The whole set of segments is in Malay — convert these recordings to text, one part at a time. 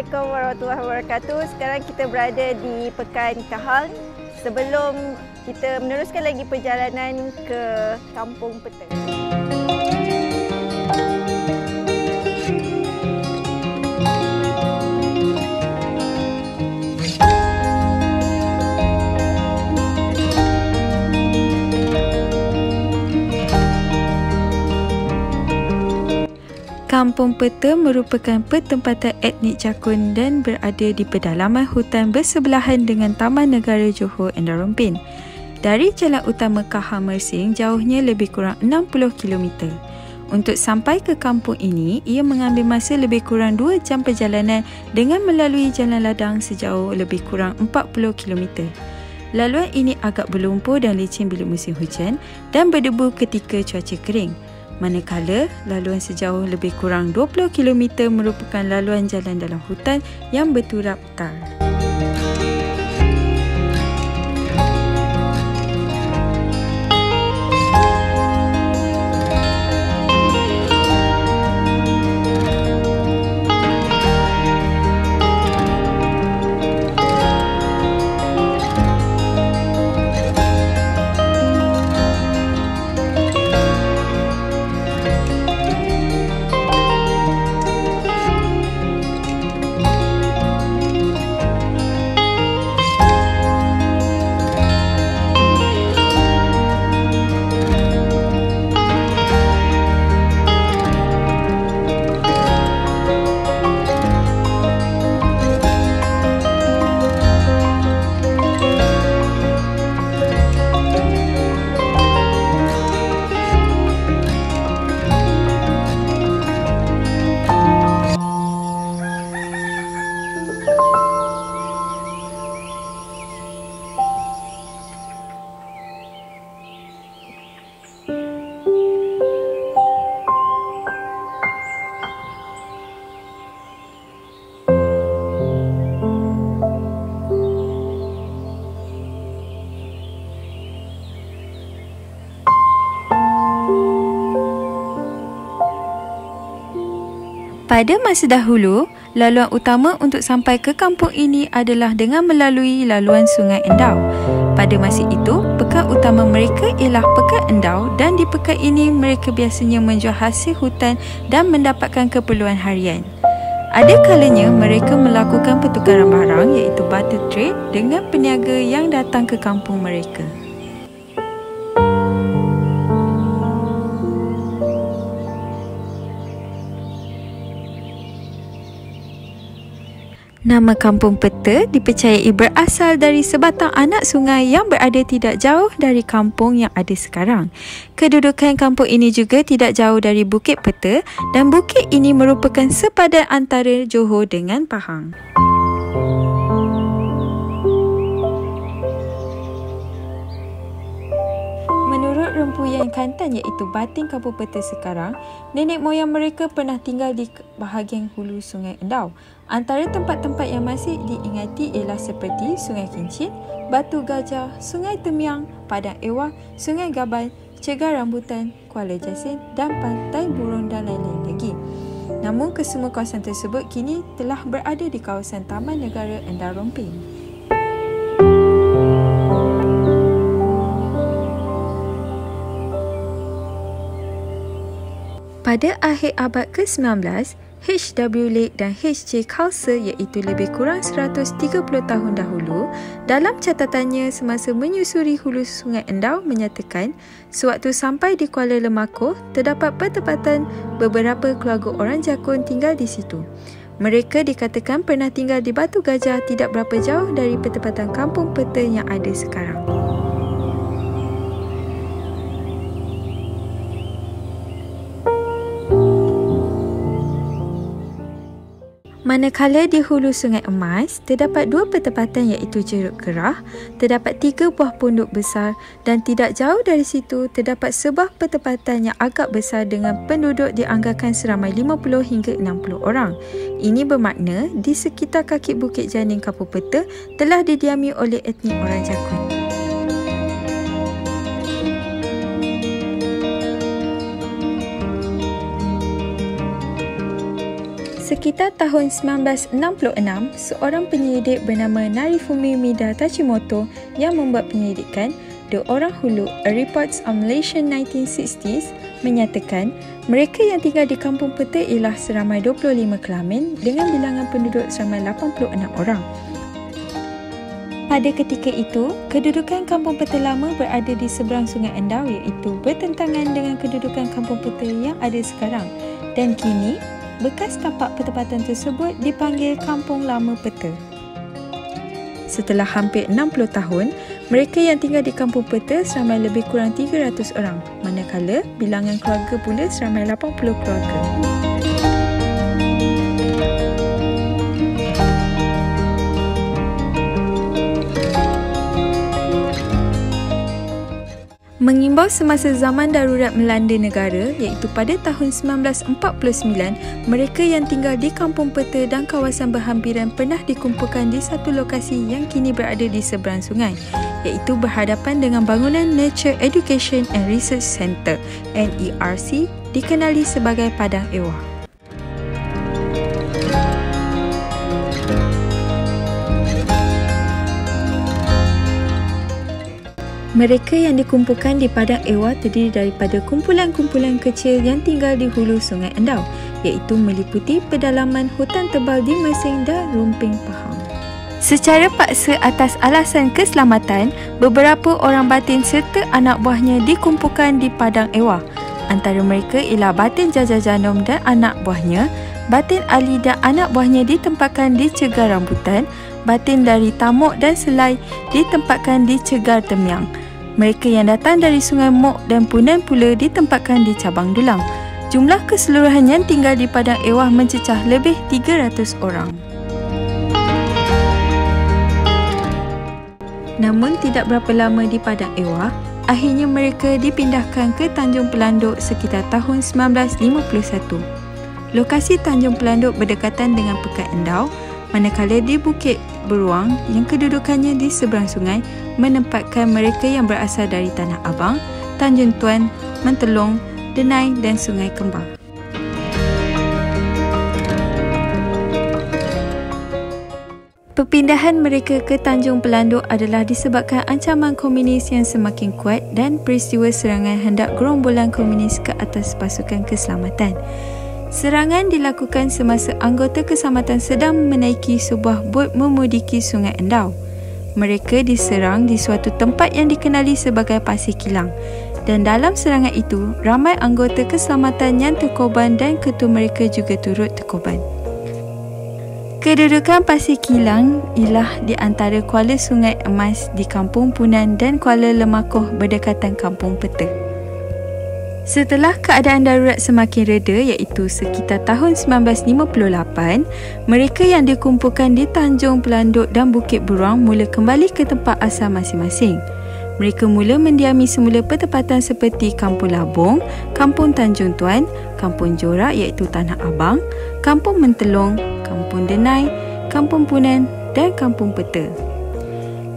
Assalamualaikum warahmatullahi wabarakatuh. Sekarang kita berada di Pekan Kahang. Sebelum kita meneruskan lagi perjalanan ke Kampung Peta. Kampung Peta merupakan pertempatan etnik Jakun dan berada di pedalaman hutan bersebelahan dengan Taman Negara Johor Endau Rompin. Dari jalan utama Kahang Mersing jauhnya lebih kurang 60 km. Untuk sampai ke kampung ini, ia mengambil masa lebih kurang 2 jam perjalanan dengan melalui jalan ladang sejauh lebih kurang 40 km. Laluan ini agak berlumpur dan licin bila musim hujan dan berdebu ketika cuaca kering. Manakala laluan sejauh lebih kurang 20 km merupakan laluan jalan dalam hutan yang berturap tar. Pada masa dahulu, laluan utama untuk sampai ke kampung ini adalah dengan melalui laluan Sungai Endau. Pada masa itu, pekan utama mereka ialah Pekan Endau dan di pekan ini mereka biasanya menjual hasil hutan dan mendapatkan keperluan harian. Ada kalanya mereka melakukan pertukaran barang iaitu barter trade dengan peniaga yang datang ke kampung mereka. Nama Kampung Peta dipercayai berasal dari sebatang anak sungai yang berada tidak jauh dari kampung yang ada sekarang. Kedudukan kampung ini juga tidak jauh dari Bukit Peta dan bukit ini merupakan sepadan antara Johor dengan Pahang. Menurut rempuyan Kantan iaitu batin Kampung Peta sekarang, nenek moyang mereka pernah tinggal di bahagian hulu Sungai Endau. Antara tempat-tempat yang masih diingati ialah seperti Sungai Kincit, Batu Gajah, Sungai Temiang, Padang Ewang, Sungai Gaban, Cegar Rambutan, Kuala Jasin dan Pantai Burung dan lain-lain lagi. Namun kesemua kawasan tersebut kini telah berada di kawasan Taman Negara Endau Rompin. Pada akhir abad ke-19, H.W. Lake dan H.J. Khalsa iaitu lebih kurang 130 tahun dahulu dalam catatannya semasa menyusuri hulu Sungai Endau menyatakan sewaktu sampai di Kuala Lemako terdapat pertempatan beberapa keluarga orang Jakun tinggal di situ. Mereka dikatakan pernah tinggal di Batu Gajah tidak berapa jauh dari pertempatan Kampung Peta yang ada sekarang. Manakala di hulu Sungai Emas, terdapat 2 pertempatan iaitu Jeruk Gerah, terdapat 3 buah pondok besar dan tidak jauh dari situ terdapat sebuah pertempatan yang agak besar dengan penduduk dianggarkan seramai 50 hingga 60 orang. Ini bermakna di sekitar kaki Bukit Janing Kampung Peta telah didiami oleh etnik orang Jakun. Sekitar tahun 1966, seorang penyelidik bernama Narifumi Mida Tachimoto yang membuat penyelidikan The Orang Hulu, A Reports on Malaysian 1960s menyatakan mereka yang tinggal di kampung peta ialah seramai 25 kelamin dengan bilangan penduduk seramai 86 orang. Pada ketika itu, kedudukan kampung peta lama berada di seberang Sungai Endau iaitu bertentangan dengan kedudukan kampung peta yang ada sekarang dan kini bekas tapak pertempatan tersebut dipanggil Kampung Lama Peta. Setelah hampir 60 tahun, mereka yang tinggal di Kampung Peta seramai lebih kurang 300 orang, manakala bilangan keluarga pula seramai 80 keluarga. Mengimbau semasa zaman darurat melanda negara iaitu pada tahun 1949, mereka yang tinggal di Kampung Peta dan kawasan berhampiran pernah dikumpulkan di satu lokasi yang kini berada di seberang sungai iaitu berhadapan dengan bangunan Nature Education and Research Centre NERC dikenali sebagai Padang Ewah. Mereka yang dikumpulkan di Padang Ewah terdiri daripada kumpulan-kumpulan kecil yang tinggal di hulu Sungai Endau iaitu meliputi pedalaman hutan tebal di Mersing dan Rumping Pahang. Secara paksa atas alasan keselamatan, beberapa orang batin serta anak buahnya dikumpulkan di Padang Ewah. Antara mereka ialah Batin Jaja Janom dan anak buahnya, Batin Ali dan anak buahnya ditempatkan di Cegar Rambutan, Batin dari Tamuk dan Selai ditempatkan di Cegar Temyang. Mereka yang datang dari Sungai Mok dan Punan pula ditempatkan di Cabang Dulang. Jumlah keseluruhan yang tinggal di Padang Ewah mencecah lebih 300 orang. Namun tidak berapa lama di Padang Ewah, akhirnya mereka dipindahkan ke Tanjung Pelanduk sekitar tahun 1951. Lokasi Tanjung Pelanduk berdekatan dengan Pekan Endau, manakala di Bukit Beruang yang kedudukannya di seberang sungai menempatkan mereka yang berasal dari Tanah Abang, Tanjung Tuan, Mentelong, Denai dan Sungai Kembar. Perpindahan mereka ke Tanjung Pelanduk adalah disebabkan ancaman komunis yang semakin kuat dan peristiwa serangan hendak gerombolan komunis ke atas pasukan keselamatan. Serangan dilakukan semasa anggota keselamatan sedang menaiki sebuah bot memudiki Sungai Endau. Mereka diserang di suatu tempat yang dikenali sebagai Pasir Kilang dan dalam serangan itu, ramai anggota keselamatan yang terkorban dan ketua mereka juga turut terkorban. Kedudukan Pasir Kilang ialah di antara kuala Sungai Emas di Kampung Punan dan Kuala Lemakoh berdekatan Kampung Peta. Setelah keadaan darurat semakin reda iaitu sekitar tahun 1958, mereka yang dikumpulkan di Tanjung Pelanduk dan Bukit Beruang mula kembali ke tempat asal masing-masing. Mereka mula mendiami semula pertempatan seperti Kampung Labong, Kampung Tanjung Tuan, Kampung Jorak iaitu Tanah Abang, Kampung Mentelong, Kampung Denai, Kampung Punan dan Kampung Peta.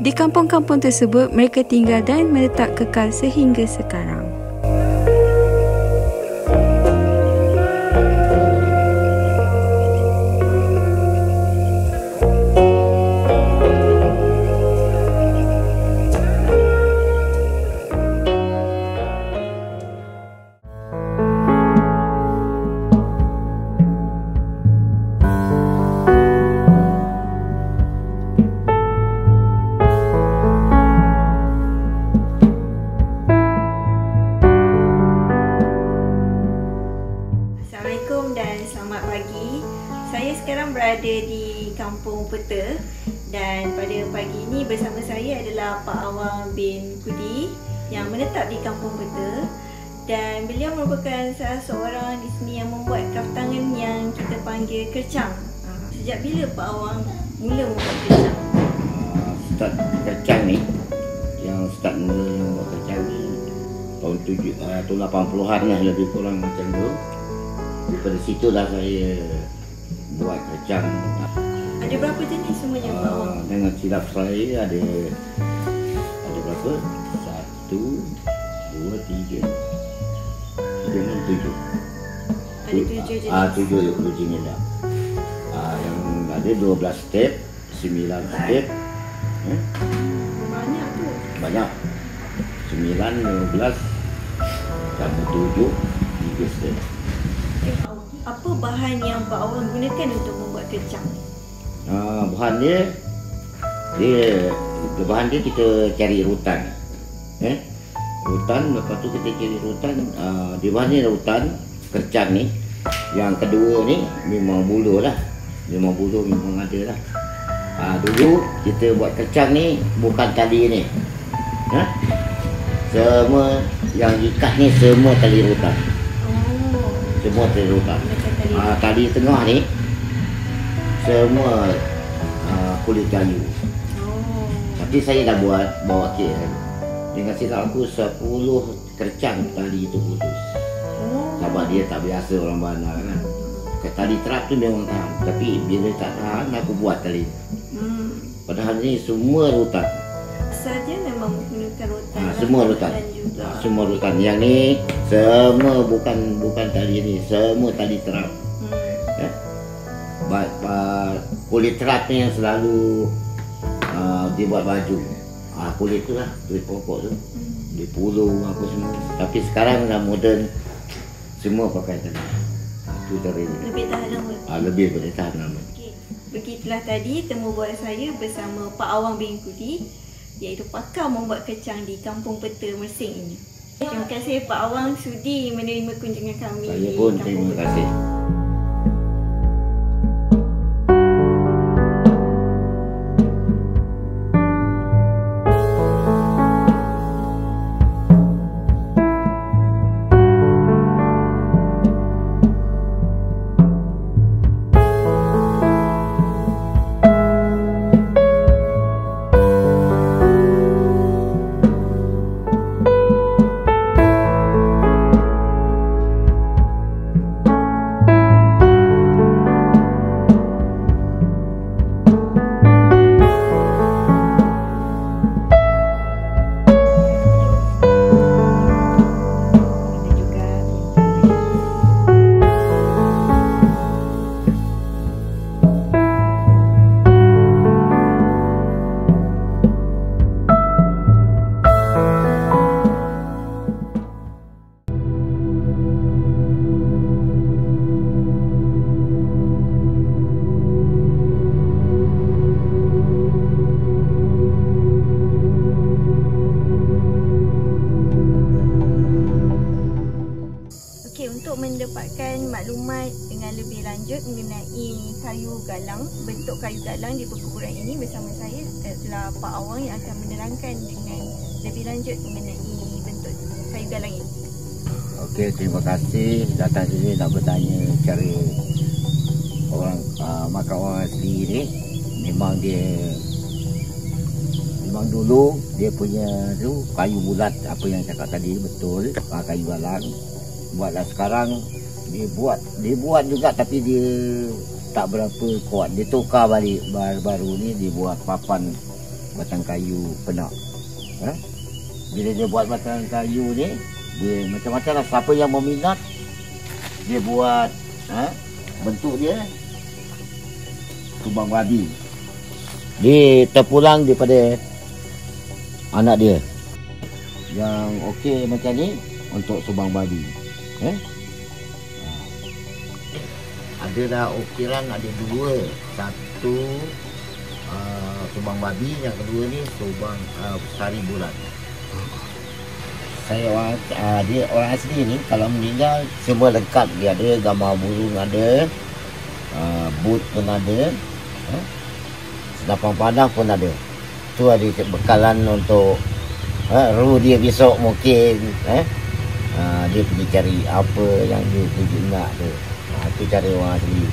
Di kampung-kampung tersebut, mereka tinggal dan menetap kekal sehingga sekarang. Saya sekarang berada di Kampung Peta dan pada pagi ini bersama saya adalah Pak Awang bin Kudi yang menetap di Kampung Peta dan beliau merupakan salah seorang di sini yang membuat kraftangan yang kita panggil kercang. Sejak bila Pak Awang mula membuat kercang? Start kercang ni, yang start mula yang buat kercang ni tahun 80-an lah lebih kurang macam tu. Daripada situlah saya buat kercang. Ada berapa jenis semuanya Pak Awang? Dengan silap saya ada berapa? 1, 2, 3, 4, 5, 7. Ada 7 jenis. 7 jenis dah. Yang ada 12 step, 9 step. Banyak tu. Banyak. 9, 15, tambah 7, 3 step. Apa bahan yang Pak Awang gunakan untuk membuat kecang? Bahan dia bahan dia kita cari rutan. Rutan, lepas tu kita cari rutan. Di bahan ni rutan, kecang ni. Yang kedua ni memang buluh lah. Memang buluh memang ada lah. Dulu kita buat kecang ni bukan tali ni. Semua yang ikat ni semua tali rutan. Semua tali rutan. Tali tengah ni semua kulit kayu. Tapi saya dah bawa KL. Dengan silap aku 10 kercang tali itu putus. Sebab dia tak biasa orang bandar kan. Tali terap tu memang tahan. Tapi bila tak tahan aku buat tali. Padahal ni semua rutan. Saja memang menggunakan rutan. Semua rutan. Semua rutan. Yang ni semua bukan tali ni, semua tali terap. Kulit terap ni yang selalu dibuat baju. Kulit tu lah, kulit pokok tu. Di puluh apa semua. Tapi sekarang dah moden, semua pakai tali. Itu tali. Lebih tahan lama. Lebih boleh tahan lama. Begitulah tadi temu bual saya bersama Pak Awang bin Kudi, iaitu pakar membuat kecang di Kampung Peta Mersing ini. Terima kasih Pak Awang sudi menerima kunjungan kami. Saya pun terima kasih. Mendapatkan maklumat dengan lebih lanjut mengenai kayu galang, bentuk kayu galang di perkuburan ini, bersama saya adalah Pak Awang yang akan menerangkan dengan lebih lanjut mengenai bentuk kayu galang ini. Okey, terima kasih datang sini nak bertanya cara orang makam orang asli ni. Memang dulu dia punya tu kayu bulat, apa yang cakap tadi betul, kayu galang. Buatlah sekarang dia buat juga, tapi dia tak berapa kuat. Dia tukar balik baru ni, dia buat papan batang kayu penak. Bila dia buat batang kayu ni, dia macam-macam lah. Siapa yang meminat, dia buat bentuk dia subang babi. Dia terpulang daripada anak dia. Yang okey macam ni untuk subang babi. Ada dah ukiran, ada dua. Satu subang babi, yang kedua ni subang sari bulat. Saya dia orang asli ni kalau meninggal semua lengkap. Dia ada gambar burung, ada boot pun ada, senapan panah pun ada. Tu ada bekalan untuk roh dia besok mungkin. Dia pergi cari apa yang dia tuju nak tu. Itu cara orang asli.